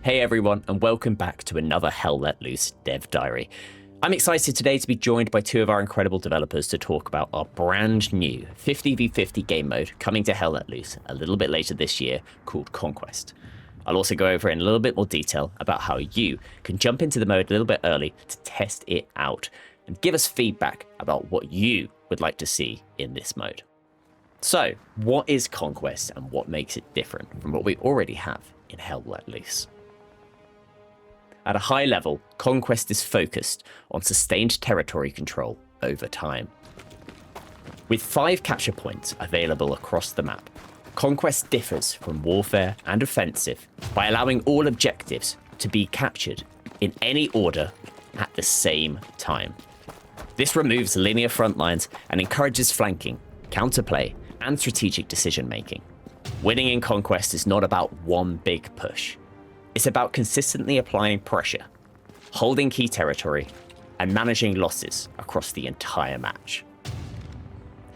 Hey everyone, and welcome back to another Hell Let Loose Dev Diary. I'm excited today to be joined by two of our incredible developers to talk about our brand new 50v50 game mode coming to Hell Let Loose a little bit later this year called Conquest. I'll also go over in a little bit more detail about how you can jump into the mode a little bit early to test it out and give us feedback about what you would like to see in this mode. So, what is Conquest and what makes it different from what we already have in Hell Let Loose? At a high level, Conquest is focused on sustained territory control over time. With 5 capture points available across the map, Conquest differs from Warfare and Offensive by allowing all objectives to be captured in any order at the same time. This removes linear front lines and encourages flanking, counterplay, and strategic decision making. Winning in Conquest is not about one big push. It's about consistently applying pressure, holding key territory, and managing losses across the entire match.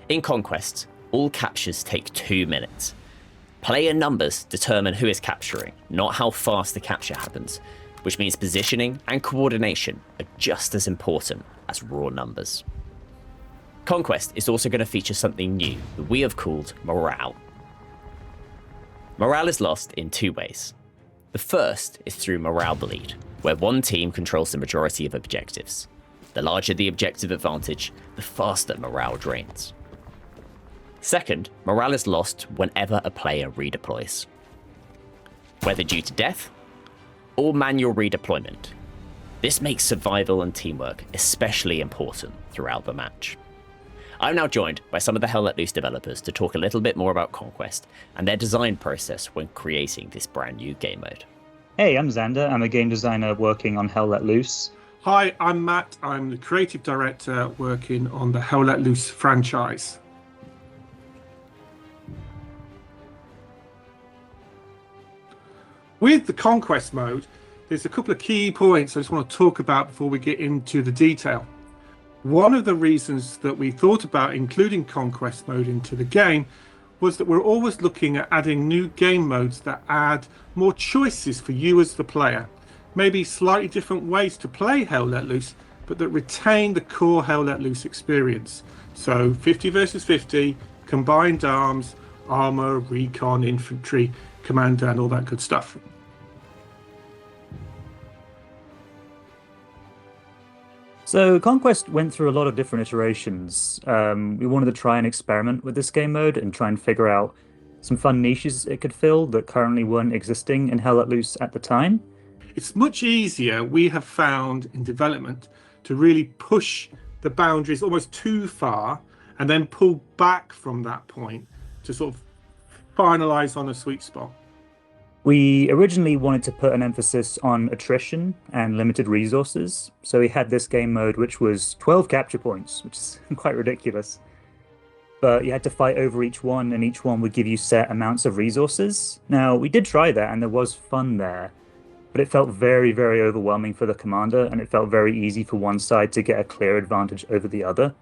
In Conquest, all captures take 2 minutes. Player numbers determine who is capturing, not how fast the capture happens, which means positioning and coordination are just as important as raw numbers. Conquest is also going to feature something new that we have called morale. Morale is lost in 2 ways. The first is through morale bleed, where one team controls the majority of objectives. The larger the objective advantage, the faster morale drains. Second, morale is lost whenever a player redeploys. Whether due to death or manual redeployment. This makes survival and teamwork especially important throughout the match. I'm now joined by some of the Hell Let Loose developers to talk a little bit more about Conquest and their design process when creating this brand new game mode. Hey, I'm Xander. I'm a game designer working on Hell Let Loose. Hi, I'm Matt. I'm the creative director working on the Hell Let Loose franchise. With the Conquest mode, there's a couple of key points I just want to talk about before we get into the detail. One of the reasons that we thought about including Conquest mode into the game was that we're always looking at adding new game modes that add more choices for you as the player. Maybe slightly different ways to play Hell Let Loose, but that retain the core Hell Let Loose experience. So 50 versus 50, combined arms, armor, recon, infantry, commander, and all that good stuff. So Conquest went through a lot of different iterations. We wanted to try and experiment with this game mode and try and figure out some fun niches it could fill that currently weren't existing in Hell Let Loose at the time. It's much easier, we have found in development, to really push the boundaries almost too far and then pull back from that point to sort of finalize on a sweet spot. We originally wanted to put an emphasis on attrition and limited resources. So we had this game mode, which was 12 capture points, which is quite ridiculous. But you had to fight over each one, and each one would give you set amounts of resources. Now, we did try that, and there was fun there. But it felt very, very overwhelming for the commander, and it felt very easy for one side to get a clear advantage over the other.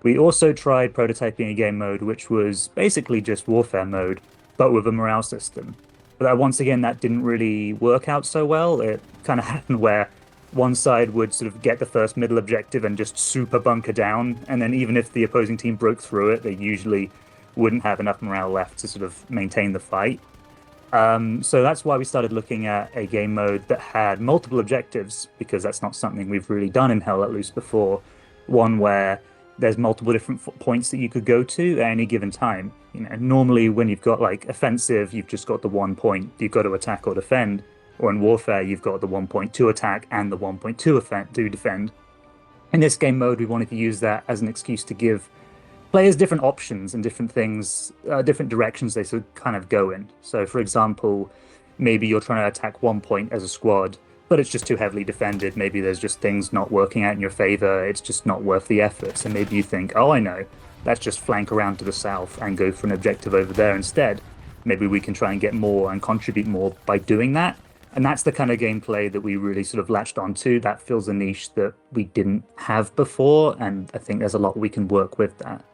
We also tried prototyping a game mode, which was basically just Warfare mode, but with a morale system. But once again, that didn't really work out so well. It kind of happened where one side would sort of get the first middle objective and just super bunker down, and then even if the opposing team broke through it, they usually wouldn't have enough morale left to sort of maintain the fight. So that's why we started looking at a game mode that had multiple objectives, because that's not something we've really done in Hell Let Loose before. One where there's multiple different points that you could go to at any given time. You know, normally when you've got like offensive, you've just got the 1 point. You've got to attack or defend. Or in Warfare, you've got the 1 point to attack and the 1 point to defend. In this game mode, we wanted to use that as an excuse to give players different options and different things, different directions they sort of kind of go in. So for example, maybe you're trying to attack 1 point as a squad, but it's just too heavily defended. Maybe there's just things not working out in your favor. It's just not worth the effort. So maybe you think, oh, I know, let's just flank around to the south and go for an objective over there instead. Maybe we can try and get more and contribute more by doing that. And that's the kind of gameplay that we really sort of latched onto. That fills a niche that we didn't have before, and I think there's a lot we can work with that.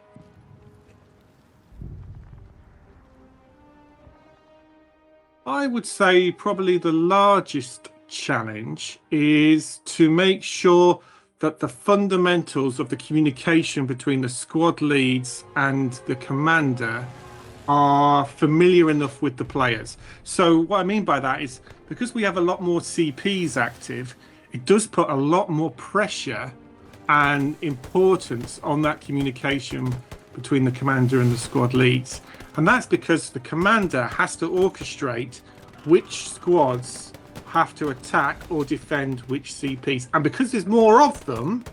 I would say probably the largest challenge is to make sure that the fundamentals of the communication between the squad leads and the commander are familiar enough with the players. So what I mean by that is because we have a lot more CPs active, it does put a lot more pressure and importance on that communication between the commander and the squad leads. And that's because the commander has to orchestrate which squads have to attack or defend which CPs. And because there's more of them,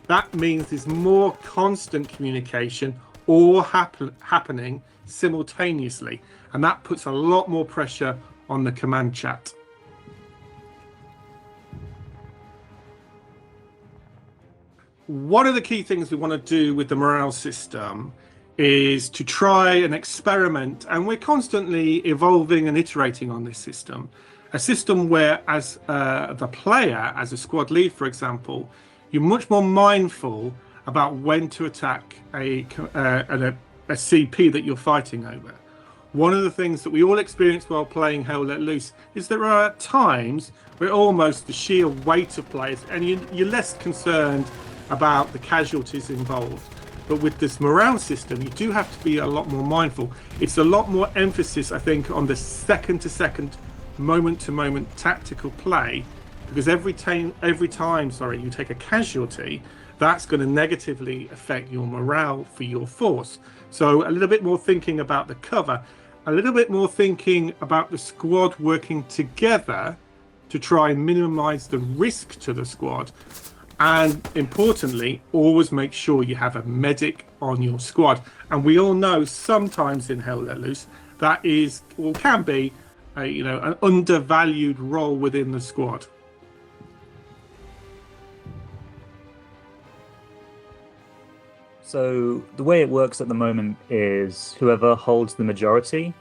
that means there's more constant communication all happening simultaneously. And that puts a lot more pressure on the command chat. One of the key things we want to do with the morale system is to try and experiment, and we're constantly evolving and iterating on this system. A system where, as the player, as a squad lead, for example, you're much more mindful about when to attack a CP that you're fighting over. One of the things that we all experience while playing Hell Let Loose is there are times where almost the sheer weight of players, and you're less concerned about the casualties involved. But with this morale system, you do have to be a lot more mindful. It's a lot more emphasis, I think, on the second-to-second, moment-to-moment tactical play, because every time you take a casualty, that's going to negatively affect your morale for your force. So a little bit more thinking about the cover, a little bit more thinking about the squad working together to try and minimize the risk to the squad. And importantly, always make sure you have a medic on your squad. And we all know sometimes in Hell Let Loose, that is, or can be, an undervalued role within the squad. So the way it works at the moment is whoever holds the majority,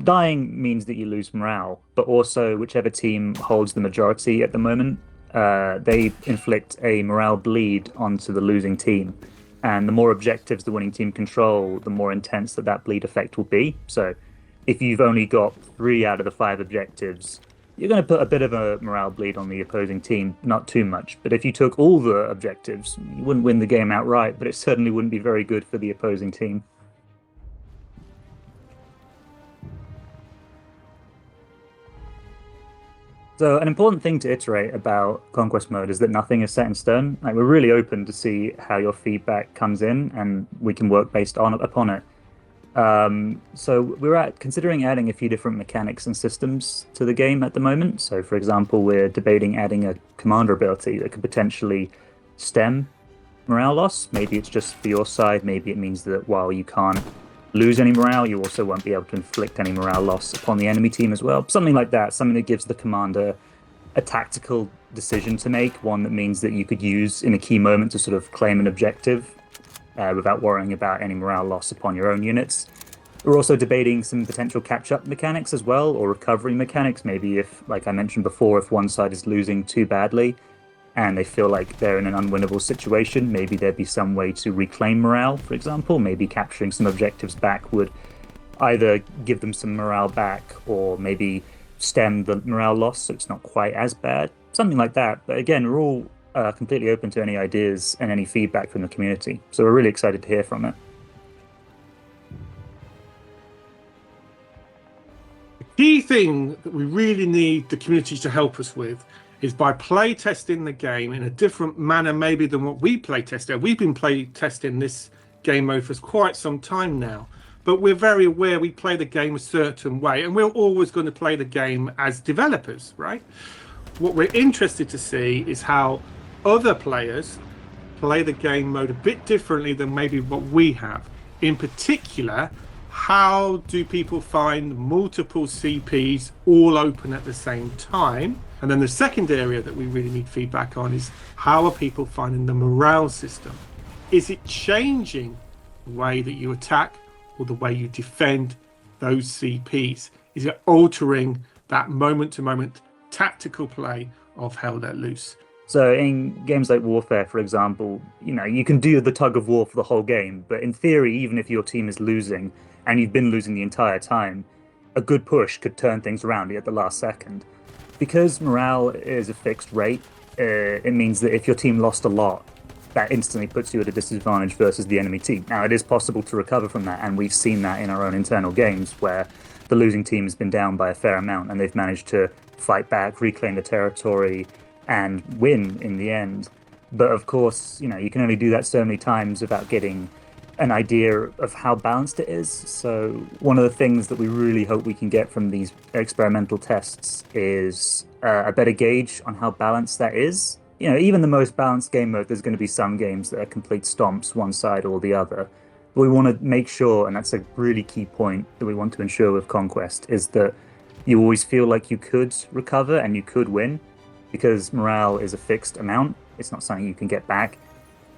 dying means that you lose morale, but also whichever team holds the majority at the moment, they inflict a morale bleed onto the losing team. And the more objectives the winning team control, the more intense that bleed effect will be. So if you've only got 3 out of the 5 objectives, you're going to put a bit of a morale bleed on the opposing team, not too much. But if you took all the objectives, you wouldn't win the game outright, but it certainly wouldn't be very good for the opposing team. So an important thing to iterate about Conquest mode is that nothing is set in stone. Like, we're really open to see how your feedback comes in, and we can work based upon it. So we're considering adding a few different mechanics and systems to the game at the moment. So, for example, we're debating adding a commander ability that could potentially stem morale loss. Maybe it's just for your side. Maybe it means that while you can't lose any morale, you also won't be able to inflict any morale loss upon the enemy team as well. Something like that, something that gives the commander a tactical decision to make, one that means that you could use in a key moment to sort of claim an objective without worrying about any morale loss upon your own units. We're also debating some potential catch-up mechanics as well, or recovery mechanics. Maybe if, like I mentioned before, if one side is losing too badly and they feel like they're in an unwinnable situation, maybe there'd be some way to reclaim morale, for example. Maybe capturing some objectives back would either give them some morale back or maybe stem the morale loss so it's not quite as bad. Something like that. But again, we're all completely open to any ideas and any feedback from the community. So we're really excited to hear from it. The key thing that we really need the community to help us with is by play testing the game in a different manner maybe than what we play tested. We've been play testing this game mode for quite some time now, but we're very aware we play the game a certain way, and we're always going to play the game as developers, right? What we're interested to see is how other players play the game mode a bit differently than maybe what we have. In particular, how do people find multiple CPs all open at the same time? And then the second area that we really need feedback on is how are people finding the morale system? Is it changing the way that you attack or the way you defend those CPs? Is it altering that moment-to-moment tactical play of Hell Let Loose? So in games like Warfare, for example, you can do the tug of war for the whole game, but in theory, even if your team is losing and you've been losing the entire time, a good push could turn things around at the last second. Because morale is a fixed rate, it means that if your team lost a lot, that instantly puts you at a disadvantage versus the enemy team. Now, it is possible to recover from that, and we've seen that in our own internal games where the losing team has been down by a fair amount and they've managed to fight back, reclaim the territory, and win in the end. But of course, you can only do that so many times without getting an idea of how balanced it is. So one of the things that we really hope we can get from these experimental tests is a better gauge on how balanced that is. Even the most balanced game mode, there's going to be some games that are complete stomps one side or the other. But we want to make sure, and that's a really key point that we want to ensure with Conquest, is that you always feel like you could recover and you could win, because morale is a fixed amount. It's not something you can get back.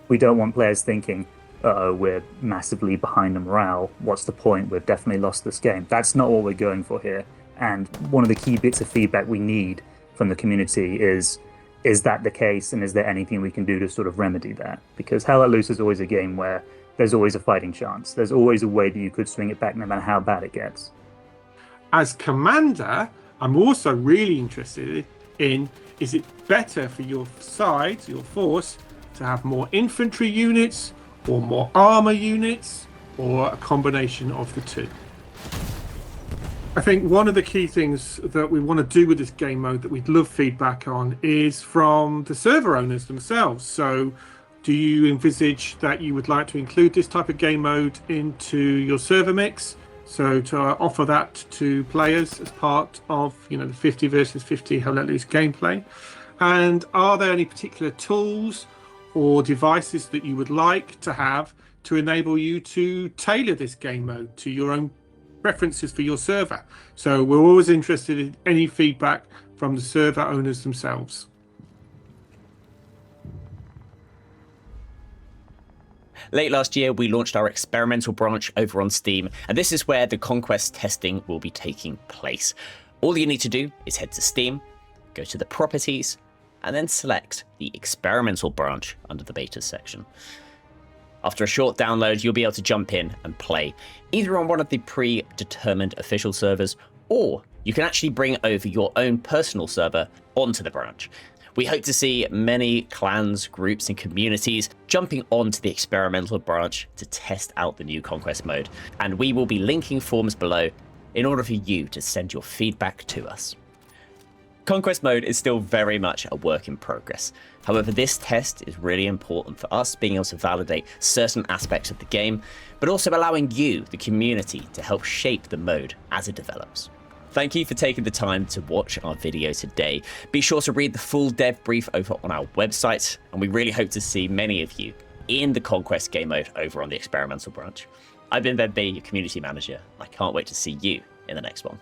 We don't want players thinking, uh-oh, we're massively behind the morale. What's the point? We've definitely lost this game. That's not what we're going for here. And one of the key bits of feedback we need from the community is that the case, and is there anything we can do to sort of remedy that? Because Hell Let Loose is always a game where there's always a fighting chance. There's always a way that you could swing it back no matter how bad it gets. As commander, I'm also really interested in, is it better for your side, your force, to have more infantry units or more armor units, or a combination of the two? I think one of the key things that we want to do with this game mode that we'd love feedback on is from the server owners themselves. So do you envisage that you would like to include this type of game mode into your server mix? So to offer that to players as part of the 50 versus 50 Hell Let Loose gameplay? And are there any particular tools or devices that you would like to have to enable you to tailor this game mode to your own preferences for your server? So we're always interested in any feedback from the server owners themselves. Late last year, we launched our experimental branch over on Steam, and this is where the Conquest testing will be taking place. All you need to do is head to Steam, go to the properties, and then select the experimental branch under the beta section. After a short download, you'll be able to jump in and play, either on one of the predetermined official servers, or you can actually bring over your own personal server onto the branch. We hope to see many clans, groups, and communities jumping onto the experimental branch to test out the new Conquest mode, and we will be linking forms below in order for you to send your feedback to us. Conquest mode is still very much a work in progress. However, this test is really important for us being able to validate certain aspects of the game, but also allowing you, the community, to help shape the mode as it develops. Thank you for taking the time to watch our video today. Be sure to read the full dev brief over on our website, and we really hope to see many of you in the Conquest game mode over on the experimental branch. I've been Ben B, your community manager. I can't wait to see you in the next one.